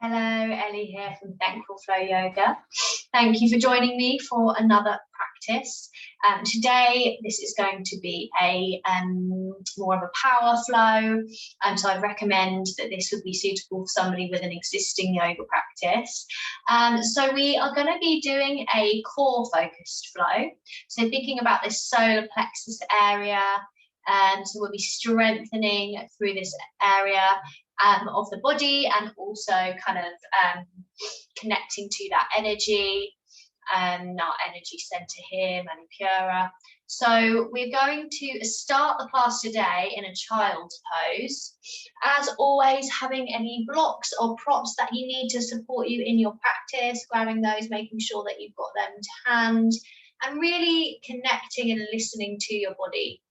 Hello, Elly here from Thankful Flow Yoga. Thank you for joining me for another practice. Today, this is going to be a more of a power flow. So I recommend that this would be suitable for somebody with an existing yoga practice. So we are going to be doing a core focused flow. So thinking about this solar plexus area. So we'll be strengthening through this area of the body, and also kind of connecting to that energy, our energy center here, Manipura. So we're going to start the class today in a child's pose. As always, having any blocks or props that you need to support you in your practice, grabbing those, making sure that you've got them to hand, and really connecting and listening to your body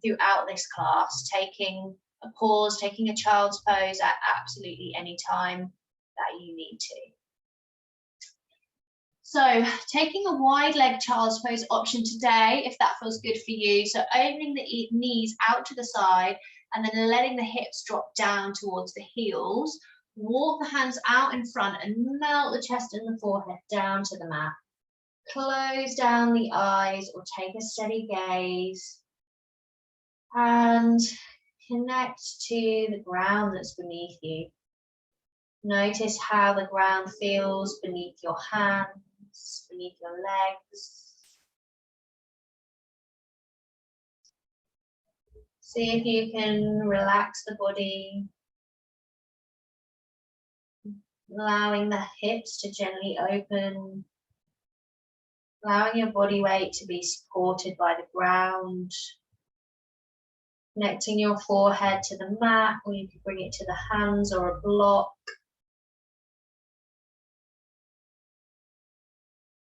throughout this class, taking a pause, taking a child's pose at absolutely any time that you need to. So taking a wide leg child's pose option today, if that feels good for you. So opening the knees out to the side and then letting the hips drop down towards the heels. Walk the hands out in front and melt the chest and the forehead down to the mat. Close down the eyes or take a steady gaze. And connect to the ground that's beneath you. Notice how the ground feels beneath your hands, beneath your legs. See if you can relax the body, allowing the hips to gently open, allowing your body weight to be supported by the ground. Connecting your forehead to the mat, or you can bring it to the hands or a block.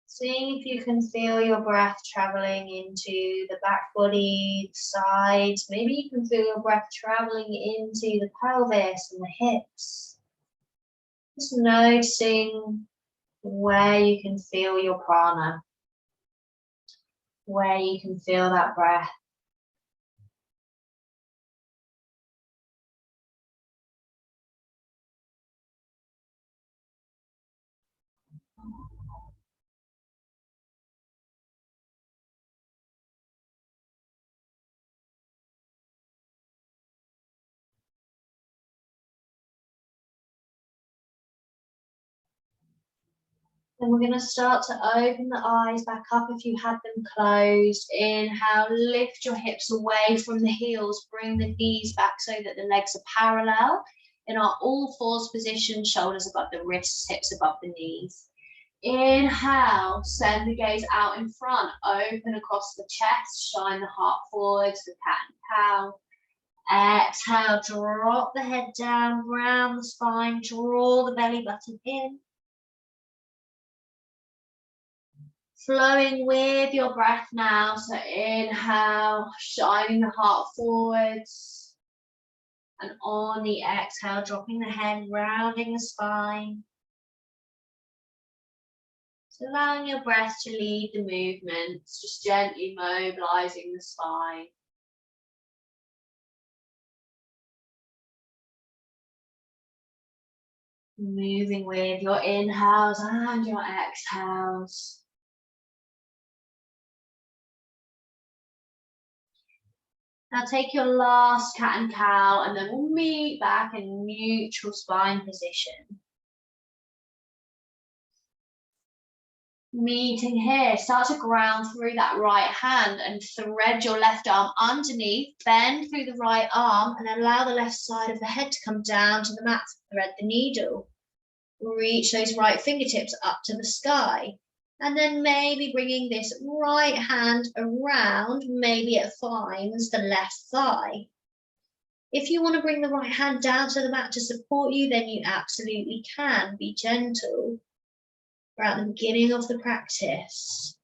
Seeing if you can feel your breath traveling into the back body, the sides. Maybe you can feel your breath traveling into the pelvis and the hips. Just noticing where you can feel your prana, where you can feel that breath. Then we're going to start to open the eyes back up if you had them closed. Inhale, lift your hips away from the heels. Bring the knees back so that the legs are parallel. In our all fours position, shoulders above the wrists, hips above the knees. Inhale, send the gaze out in front. Open across the chest, shine the heart forwards, the cat and cow. Exhale, drop the head down, round the spine, draw the belly button in. Flowing with your breath now, so inhale, shining the heart forwards, and on the exhale, dropping the head, rounding the spine. So allowing your breath to lead the movements, just gently mobilizing the spine. Moving with your inhales and your exhales. Now take your last cat and cow, and then we'll meet back in neutral spine position. Meeting here, start to ground through that right hand and thread your left arm underneath, bend through the right arm and allow the left side of the head to come down to the mat, thread the needle. Reach those right fingertips up to the sky. And then maybe bringing this right hand around, maybe it finds the left thigh. If you want to bring the right hand down to the mat to support you, then you absolutely can. Be gentle throughout the beginning of the practice.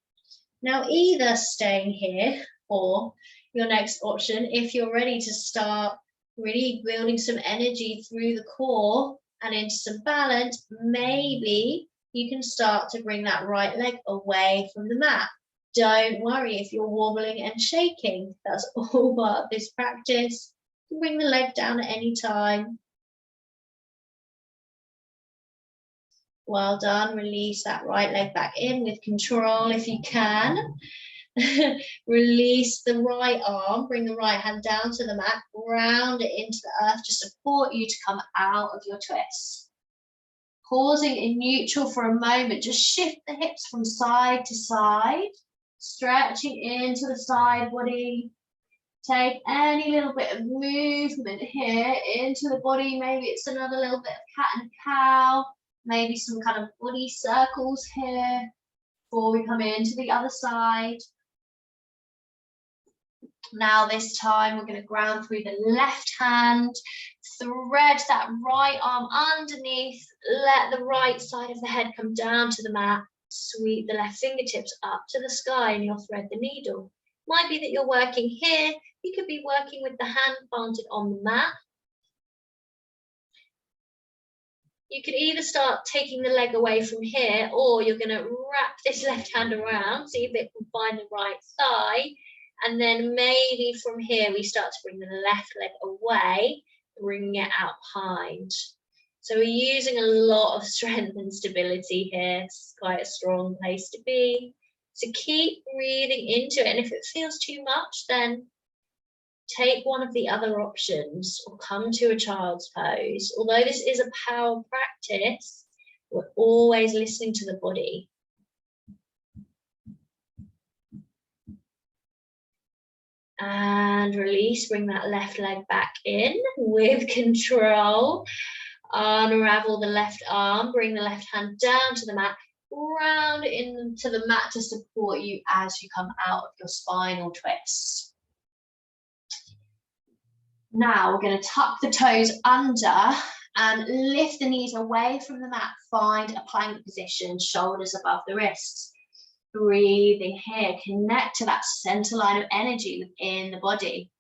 Now, either staying here or your next option, if you're ready to start really building some energy through the core and into some balance, maybe you can start to bring that right leg away from the mat. Don't worry if you're wobbling and shaking. That's all part of this practice. You can bring the leg down at any time. Well done. Release that right leg back in with control if you can. Release the right arm, bring the right hand down to the mat, ground it into the earth to support you to come out of your twist. Pausing in neutral for a moment, just shift the hips from side to side, stretching into the side body. Take any little bit of movement here into the body. Maybe it's another little bit of cat and cow, maybe some kind of body circles here before we come into the other side. Now this time we're going to ground through the left hand, thread that right arm underneath, let the right side of the head come down to the mat, sweep the left fingertips up to the sky and you'll thread the needle. Might be that you're working here, you could be working with the hand planted on the mat. You could either start taking the leg away from here, or you're going to wrap this left hand around, see if it can find the right thigh. And then maybe from here, we start to bring the left leg away, bringing it out behind. So we're using a lot of strength and stability here. It's quite a strong place to be. So keep breathing into it. And if it feels too much, then take one of the other options or come to a child's pose. Although this is a power practice, we're always listening to the body. And release, bring that left leg back in with control. Unravel the left arm, bring the left hand down to the mat, round into the mat to support you as you come out of your spinal twist. Now we're going to tuck the toes under and lift the knees away from the mat. Find a plank position, shoulders above the wrists. Breathing here, connect to that center line of energy within the body.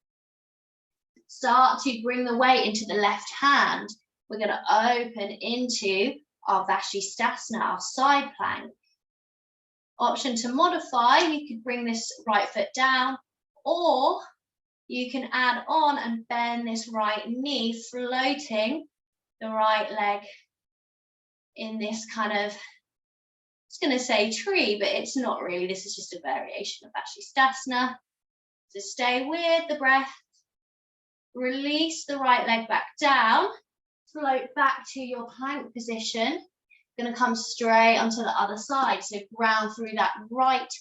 Start to bring the weight into the left hand. We're going to open into our Vashisthasana, our side plank. Option to modify, you could bring this right foot down, or you can add on and bend this right knee, floating the right leg in this kind of, I was going to say tree, but it's not really. This is just a variation of Vashisthasana. So stay with the breath. Release the right leg back down. Float back to your plank position. Going to come straight onto the other side. So ground through that right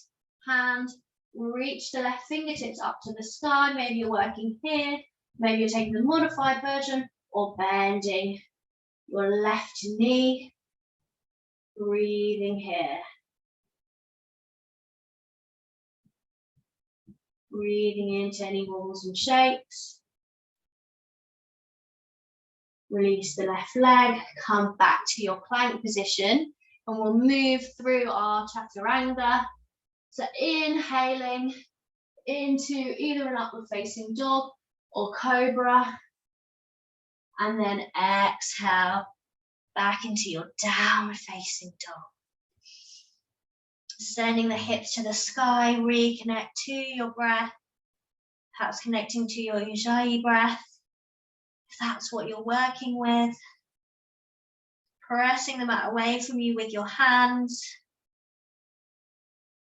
hand. Reach the left fingertips up to the sky. Maybe you're working here. Maybe you're taking the modified version or bending your left knee. Breathing here. Breathing into any wobbles and shakes. Release the left leg, come back to your plank position, and we'll move through our chaturanga. So inhaling into either an upward facing dog or cobra, and then exhale back into your downward facing dog. Sending the hips to the sky, reconnect to your breath, perhaps connecting to your Ujjayi breath, if that's what you're working with. Pressing the mat away from you with your hands.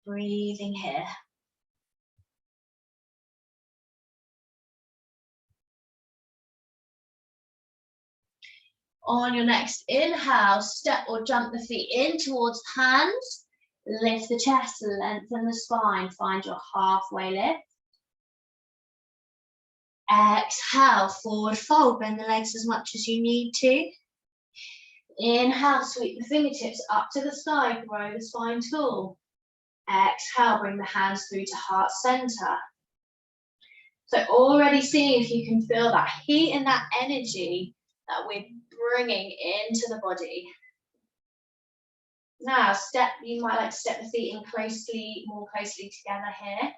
Breathing here. On your next inhale, step or jump the feet in towards hands. Lift the chest, lengthen the spine. Find your halfway lift. Exhale, forward fold. Bend the legs as much as you need to. Inhale, sweep the fingertips up to the sky. Grow the spine tall. Exhale, bring the hands through to heart center. So already seeing if you can feel that heat and that energy that we're bringing into the body. Now, you might like to step the feet in more closely together here.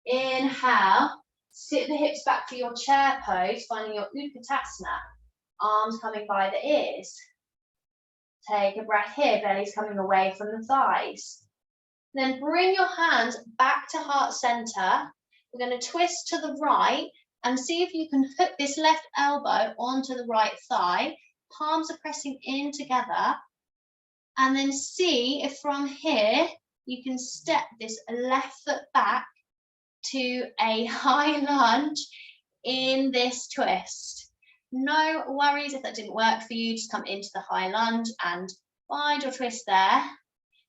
Inhale, sit the hips back for your chair pose, finding your Utkatasana, arms coming by the ears. Take a breath here, belly's coming away from the thighs. Then bring your hands back to heart center. We're going to twist to the right and see if you can hook this left elbow onto the right thigh. Palms are pressing in together. And then see if from here you can step this left foot back to a high lunge in this twist. No worries if that didn't work for you, just come into the high lunge and find your twist there.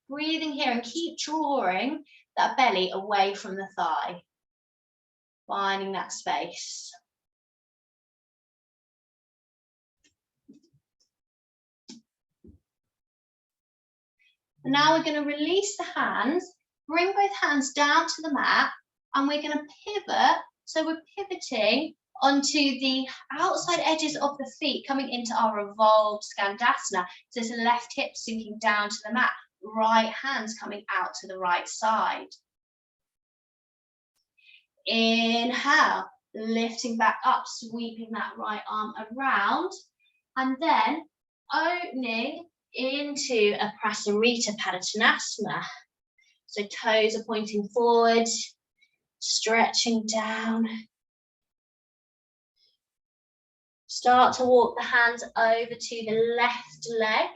Breathing here and keep drawing that belly away from the thigh. Finding that space. Now we're going to release the hands, bring both hands down to the mat, and we're going to pivot. So we're pivoting onto the outside edges of the feet, coming into our revolved Skandasana. So it's the left hip sinking down to the mat, right hands coming out to the right side. Inhale, lifting back up, sweeping that right arm around, and then opening into a Prasarita Padottanasana. So toes are pointing forward, stretching down. Start to walk the hands over to the left leg.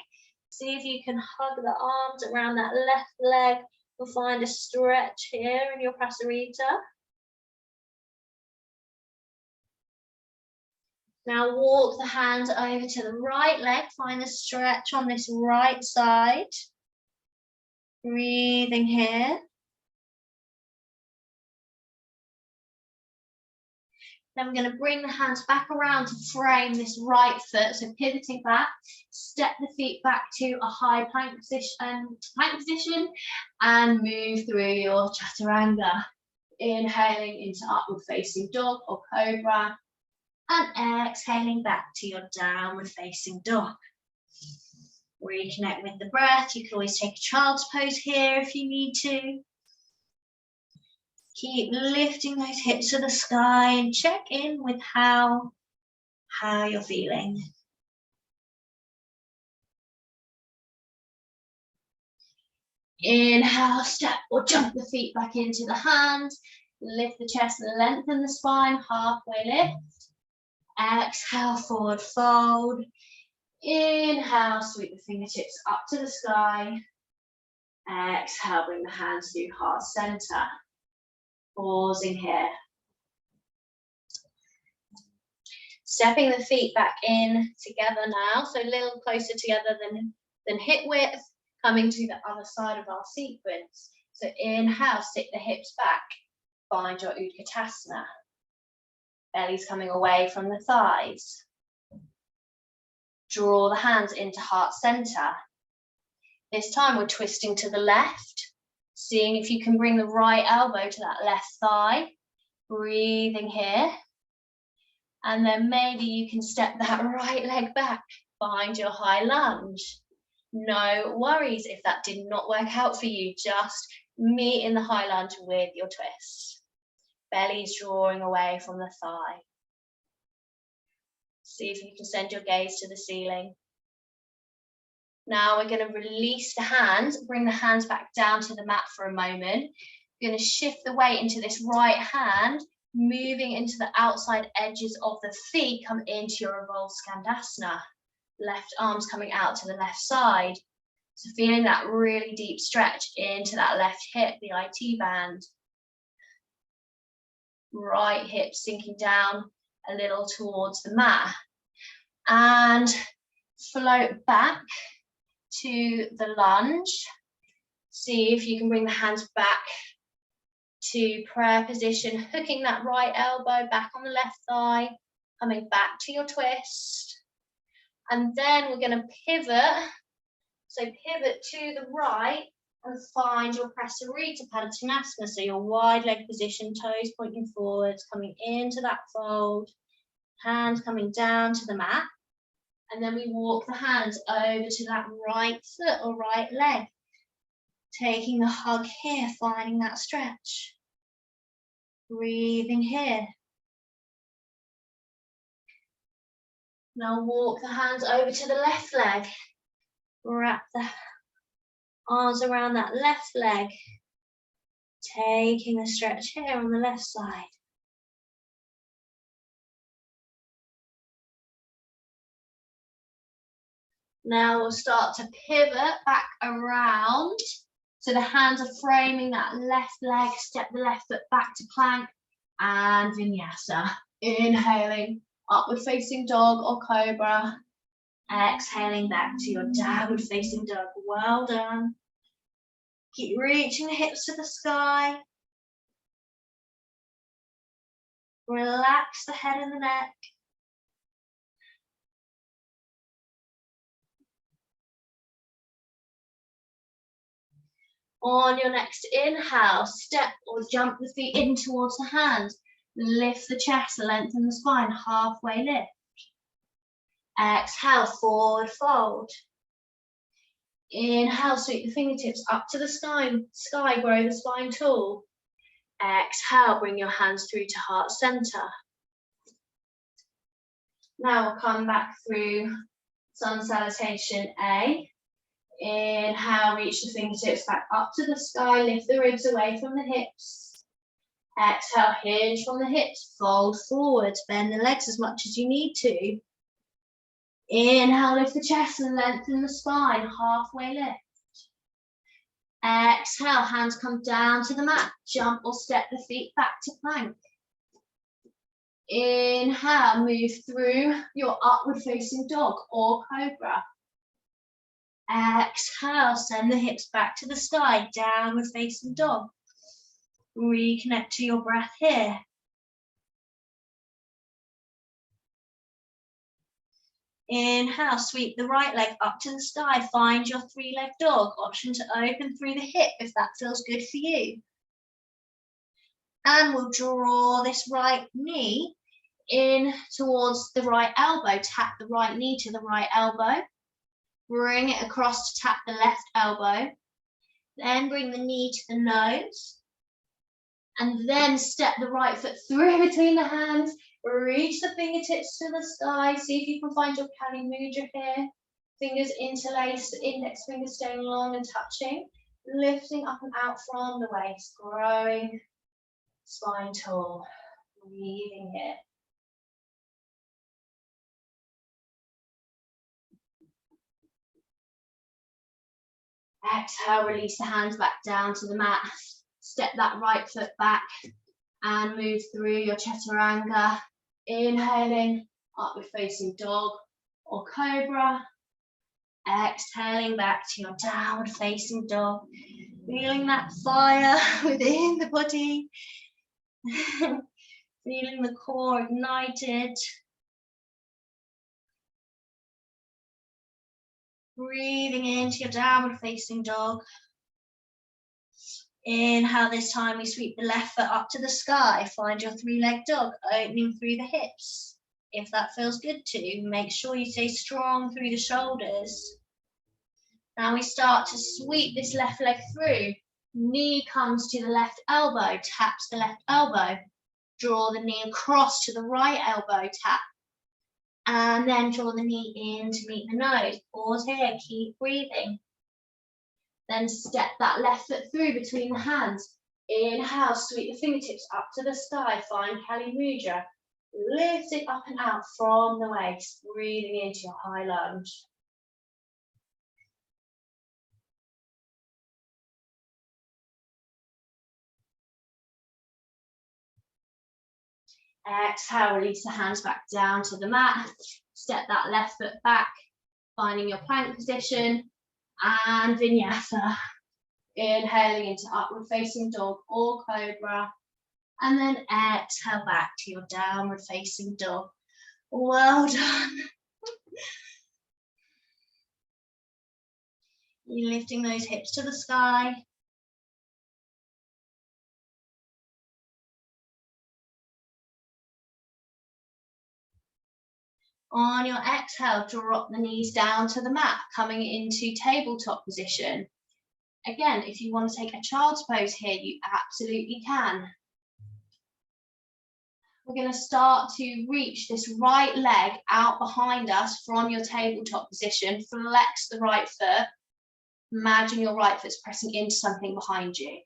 See if you can hug the arms around that left leg. You'll find a stretch here in your Prasarita. Now walk the hands over to the right leg, find a stretch on this right side. Breathing here. Then we're going to bring the hands back around to frame this right foot, so pivoting back, step the feet back to a high plank position and move through your chaturanga. Inhaling into upward facing dog or cobra. And exhaling back to your downward facing dog. Reconnect with the breath. You can always take a child's pose here if you need to. Keep lifting those hips to the sky and check in with how you're feeling. Inhale, step or jump the feet back into the hands. Lift the chest, lengthen the spine, halfway lift. Exhale, forward fold. Inhale, sweep the fingertips up to the sky. Exhale, bring the hands to heart center. Pausing here. Stepping the feet back in together now, so a little closer together than hip width, coming to the other side of our sequence. So inhale, sit the hips back, find your Utkatasana. Belly's coming away from the thighs. Draw the hands into heart center. This time we're twisting to the left, seeing if you can bring the right elbow to that left thigh. Breathing here. And then maybe you can step that right leg back, find your high lunge. No worries if that did not work out for you, just meet in the high lunge with your twist. Belly's drawing away from the thigh. See if you can send your gaze to the ceiling. Now we're going to release the hands, bring the hands back down to the mat for a moment. We're going to shift the weight into this right hand, moving into the outside edges of the feet, come into your revolved Skandasana. Left arms coming out to the left side. So feeling that really deep stretch into that left hip, the IT band. Right hip sinking down a little towards the mat. And float back to the lunge. See if you can bring the hands back to prayer position, hooking that right elbow back on the left thigh, coming back to your twist. And then we're going to pivot. So pivot to the right and find your Prasarita Padottanasana. So your wide leg position, toes pointing forwards, coming into that fold, hands coming down to the mat. And then we walk the hands over to that right foot or right leg. Taking a hug here, finding that stretch. Breathing here. Now walk the hands over to the left leg. Wrap the arms around that left leg. Taking a stretch here on the left side. Now we'll start to pivot back around. So the hands are framing that left leg, step the left foot back to plank and vinyasa. Inhaling, upward facing dog or cobra. Exhaling back to your downward facing dog. Well done. Keep reaching the hips to the sky. Relax the head and the neck. On your next inhale, step or jump the feet in towards the hands. Lift the chest, lengthen the spine, halfway lift. Exhale, forward fold. Inhale, sweep the fingertips up to the sky, grow the spine tall. Exhale, bring your hands through to heart center. Now we'll come back through Sun Salutation A. Inhale, reach the fingertips back up to the sky, lift the ribs away from the hips. Exhale, hinge from the hips, fold forward, bend the legs as much as you need to. Inhale, lift the chest and lengthen the spine, halfway lift. Exhale, hands come down to the mat, jump or step the feet back to plank. Inhale, move through your upward facing dog or cobra. Exhale, send the hips back to the sky, downward facing dog. Reconnect to your breath here. Inhale, sweep the right leg up to the sky, find your three-leg dog. Option to open through the hip if that feels good for you. And we'll draw this right knee in towards the right elbow. Tap the right knee to the right elbow. Bring it across to tap the left elbow. Then bring the knee to the nose. And then step the right foot through between the hands. Reach the fingertips to the sky. See if you can find your Kali Mudra here. Fingers interlaced, index fingers staying long and touching. Lifting up and out from the waist. Growing spine tall. Breathing here. Exhale, release the hands back down to the mat. Step that right foot back and move through your chaturanga. Inhaling, upward facing dog or cobra. Exhaling back to your downward facing dog. Feeling that fire within the body. Feeling the core ignited. Breathing into your downward facing dog. Inhale, this time we sweep the left foot up to the sky. Find your three-leg dog, opening through the hips. If that feels good to, make sure you stay strong through the shoulders. Now we start to sweep this left leg through. Knee comes to the left elbow, taps the left elbow. Draw the knee across to the right elbow, tap. And then draw the knee in to meet the nose. Pause here, keep breathing. Then step that left foot through between the hands. Inhale, sweep the fingertips up to the sky. Find Kali Mudra. Lift it up and out from the waist. Breathing into your high lunge. Exhale, release the hands back down to the mat. Step that left foot back, finding your plank position. And vinyasa. Inhaling into upward facing dog or cobra. And then exhale back to your downward facing dog. Well done. You're lifting those hips to the sky. On your exhale, drop the knees down to the mat, coming into tabletop position. Again, if you want to take a child's pose here, you absolutely can. We're going to start to reach this right leg out behind us from your tabletop position. Flex the right foot. Imagine your right foot's pressing into something behind you.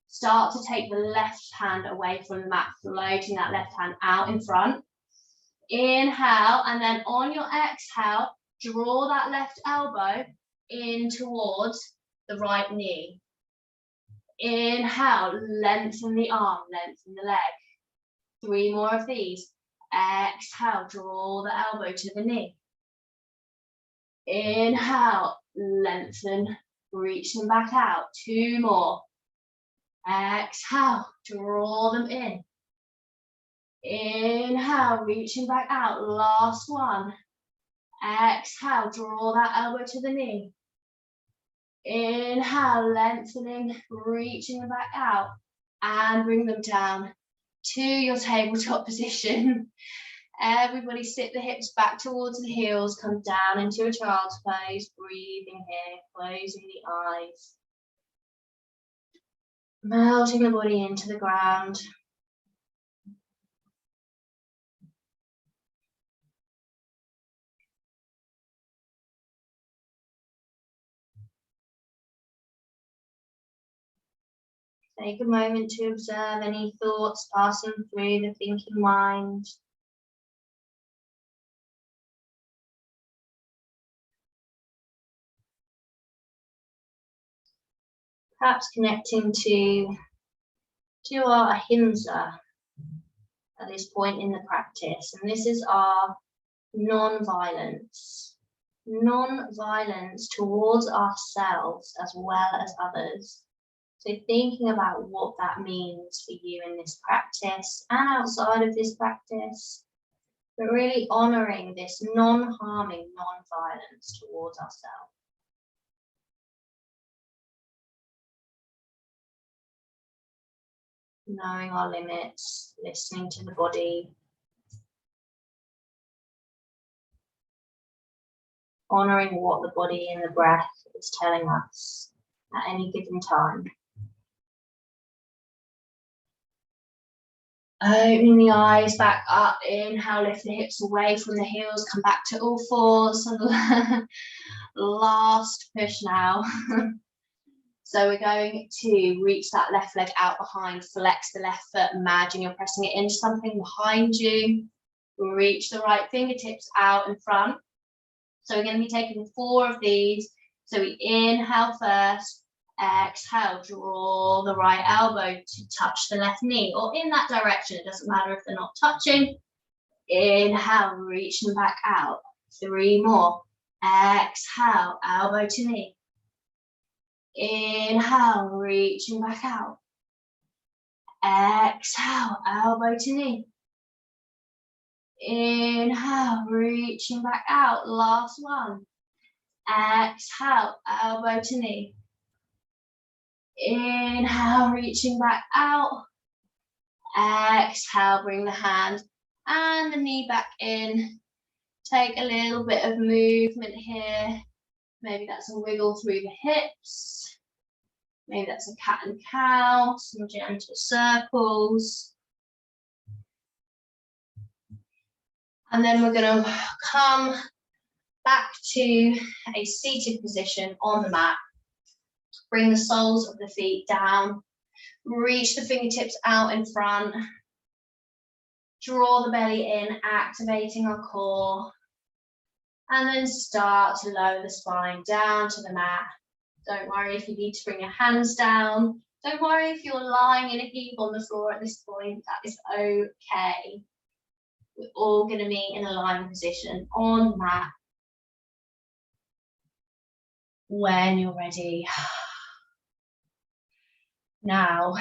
Start to take the left hand away from the mat, floating that left hand out in front. Inhale, and then on your exhale, Draw that left elbow in towards the right knee. Inhale, lengthen the arm, lengthen the leg. 3 more of these. Exhale, draw the elbow to the knee. Inhale, lengthen, reach them back out. 2 more. Exhale, draw them in. Inhale, reaching back out. Last one. Exhale, draw that elbow to the knee. Inhale, lengthening, reaching them back out. And bring them down to your tabletop position. Everybody sit the hips back towards the heels, come down into a child's pose, breathing here, closing the eyes. Melting the body into the ground. Take a moment to observe any thoughts passing through the thinking mind. Perhaps connecting to our ahimsa at this point in the practice. And this is our non-violence. Non-violence towards ourselves as well as others. So thinking about what that means for you in this practice and outside of this practice, but really honouring this non-harming, non-violence towards ourselves. Knowing our limits, listening to the body, honouring what the body and the breath is telling us at any given time. Opening the eyes back up, inhale, lift the hips away from the heels, come back to all fours. Last push now. So we're going to reach that left leg out behind, flex the left foot, imagine you're pressing it into something behind you. Reach the right fingertips out in front. So we're going to be taking 4 of these. So we inhale first, exhale, draw the right elbow to touch the left knee, or in that direction, it doesn't matter if they're not touching. Inhale, reach them back out. 3 more. Exhale, elbow to knee. Inhale, reaching back out. Exhale, elbow to knee. Inhale, reaching back out. Last one. Exhale, elbow to knee. Inhale, reaching back out. Exhale, bring the hand and the knee back in. Take a little bit of movement here. Maybe that's a wiggle through the hips. Maybe that's a cat and cow, some gentle circles. And then we're going to come back to a seated position on the mat. Bring the soles of the feet down. Reach the fingertips out in front. Draw the belly in, activating our core. And then start to lower the spine down to the mat. Don't worry if you need to bring your hands down. Don't worry if you're lying in a heap on the floor at this point. That is okay. We're all going to be in a lying position on the mat. When you're ready. Now,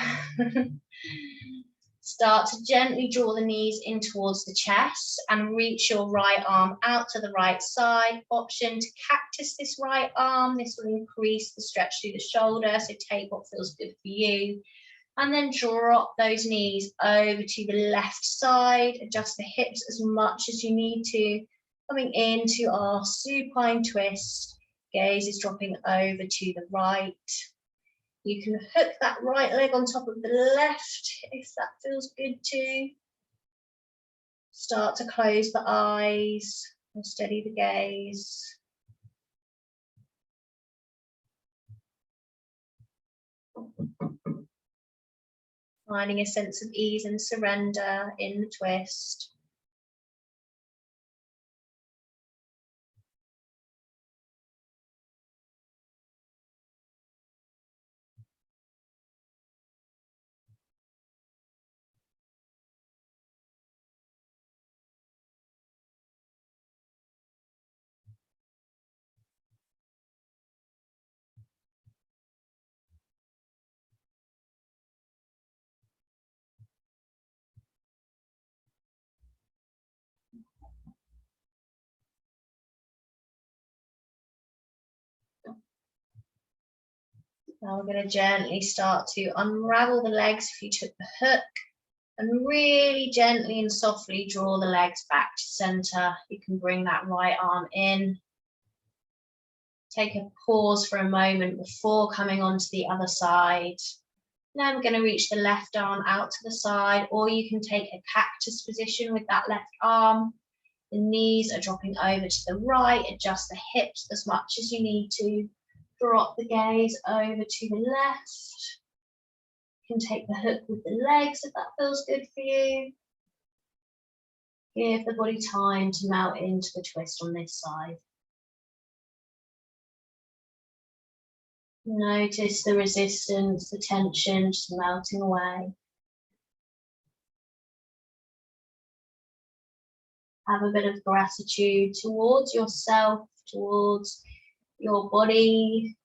start to gently draw the knees in towards the chest and reach your right arm out to the right side. Option to cactus this right arm. This will increase the stretch through the shoulder, so take what feels good for you. And then drop those knees over to the left side. Adjust the hips as much as you need to. Coming into our supine twist. Gaze is dropping over to the right. You can hook that right leg on top of the left if that feels good too. Start to close the eyes and steady the gaze. Finding a sense of ease and surrender in the twist. Now we're going to gently start to unravel the legs if you took the hook, and really gently and softly draw the legs back to center. You can bring that right arm in. Take a pause for a moment before coming onto the other side. Now I'm going to reach the left arm out to the side, or you can take a cactus position with that left arm. The knees are dropping over to the right. Adjust the hips as much as you need to. Drop the gaze over to the left. You can take the hook with the legs if that feels good for you. Give the body time to melt into the twist on this side. Notice the resistance, the tension just melting away. Have a bit of gratitude towards yourself, towards your body,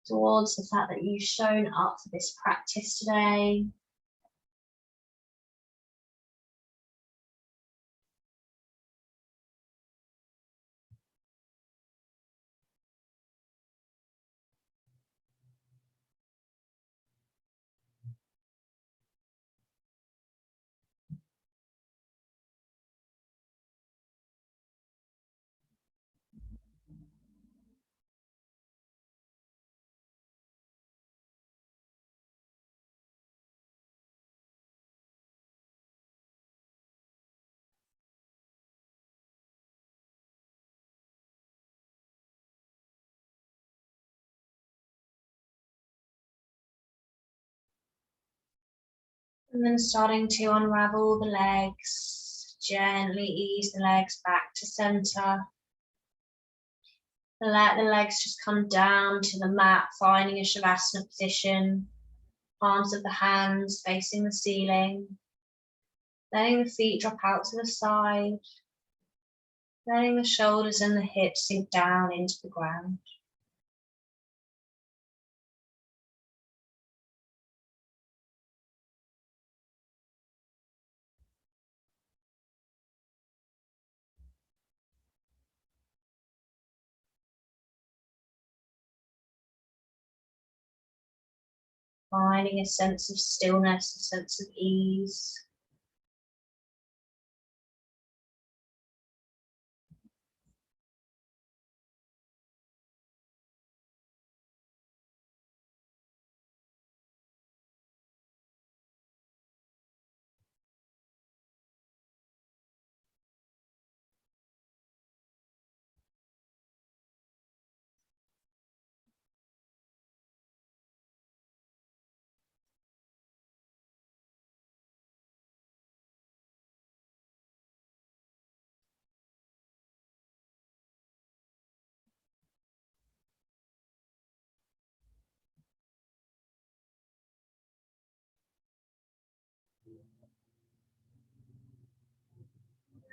towards the fact that you've shown up for this practice today. And then starting to unravel the legs, gently ease the legs back to center. Let the legs just come down to the mat, finding a Shavasana position. Palms of the hands facing the ceiling. Letting the feet drop out to the side. Letting the shoulders and the hips sink down into the ground. Finding a sense of stillness, a sense of ease.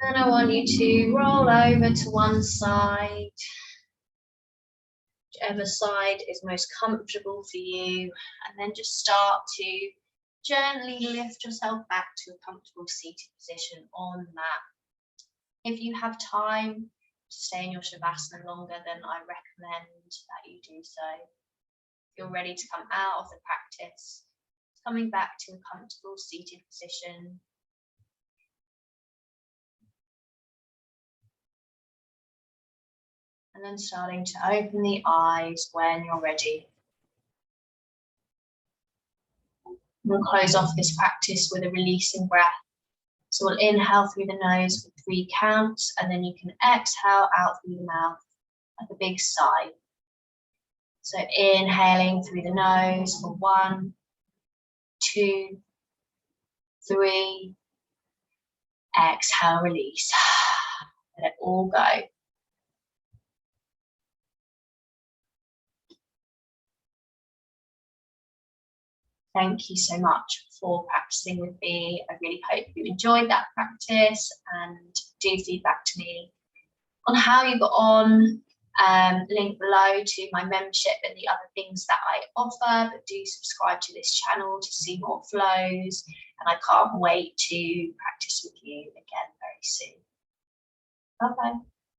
And I want you to roll over to one side, whichever side is most comfortable for you, and then just start to gently lift yourself back to a comfortable seated position on the mat. If you have time to stay in your Shavasana longer, then I recommend that you do so. If you're ready to come out of the practice, coming back to a comfortable seated position. And then starting to open the eyes when you're ready. We'll close off this practice with a releasing breath. So we'll inhale through the nose for 3 counts, and then you can exhale out through the mouth like a big sigh. So inhaling through the nose for 1, 2, 3. Exhale, release. Let it all go. Thank you so much for practicing with me. I really hope you enjoyed that practice, and do feedback to me on how you got on. Link below to my membership and the other things that I offer, but do subscribe to this channel to see more flows, and I can't wait to practice with you again very soon. Bye bye.